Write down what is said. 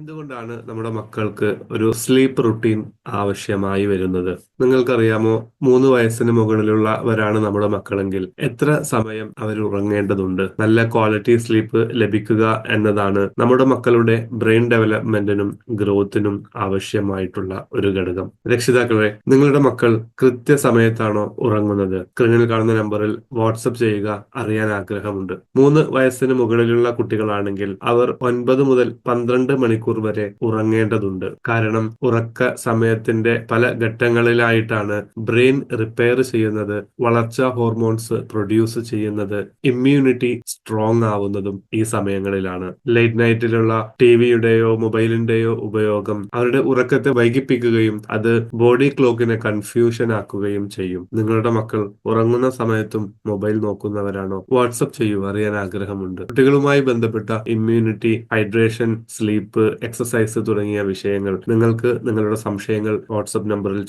എന്തുകൊണ്ടാണ് നമ്മുടെ മക്കൾക്ക് ഒരു സ്ലീപ്പ് റുട്ടീൻ ആവശ്യമായി വരുന്നത്? നിങ്ങൾക്കറിയാമോ? 3 വയസ്സിന് മുകളിലുള്ളവരാണ് നമ്മുടെ മക്കളെങ്കിൽ എത്ര സമയം അവർ ഉറങ്ങേണ്ടതുണ്ട്? നല്ല ക്വാളിറ്റി സ്ലീപ്പ് ലഭിക്കുക എന്നതാണ് നമ്മുടെ മക്കളുടെ ബ്രെയിൻ ഡെവലപ്മെന്റിനും ഗ്രോത്തിനും ആവശ്യമായിട്ടുള്ള ഒരു ഘടകം. രക്ഷിതാക്കളെ, നിങ്ങളുടെ മക്കൾ കൃത്യസമയത്താണോ ഉറങ്ങുന്നത്? സ്ക്രീനിൽ കാണുന്ന നമ്പറിൽ വാട്സപ്പ് ചെയ്യുക. അറിയാൻ ആഗ്രഹമുണ്ട്. 3 വയസ്സിന് മുകളിലുള്ള കുട്ടികളാണെങ്കിൽ അവർ 9 മുതൽ 12 മണിക്കൂർ വരെ ഉറങ്ങേണ്ടതുണ്ട്. കാരണം ഉറക്ക സമയത്തിന്റെ പല ഘട്ടങ്ങളിലായിട്ടാണ് ബ്രെയിൻ റിപ്പയർ ചെയ്യുന്നത്, വളർച്ചാ ഹോർമോൺസ് പ്രൊഡ്യൂസ് ചെയ്യുന്നത്, ഇമ്മ്യൂണിറ്റി സ്ട്രോങ് ആവുന്നതും ഈ സമയങ്ങളിലാണ്. ലേറ്റ് നൈറ്റിലുള്ള ടിവിയുടെയോ മൊബൈലിന്റെയോ ഉപയോഗം അവരുടെ ഉറക്കത്തെ വൈകിപ്പിക്കുകയും അത് ബോഡി ക്ലോക്കിനെ കൺഫ്യൂഷൻ ആക്കുകയും ചെയ്യും. നിങ്ങളുടെ മക്കൾ ഉറങ്ങുന്ന സമയത്തും മൊബൈൽ നോക്കുന്നവരാണോ? വാട്സപ്പ് ചെയ്യൂ, അറിയാൻ ആഗ്രഹമുണ്ട്. കുട്ടികളുമായി ബന്ധപ്പെട്ട ഇമ്മ്യൂണിറ്റി, ഹൈഡ്രേഷൻ, സ്ലീപ്പ്, എക്സസൈസ് തുടങ്ങിയ വിഷയങ്ങൾ നിങ്ങൾക്ക് നിങ്ങളുടെ സംശയങ്ങൾ വാട്സപ്പ് നമ്പറിൽ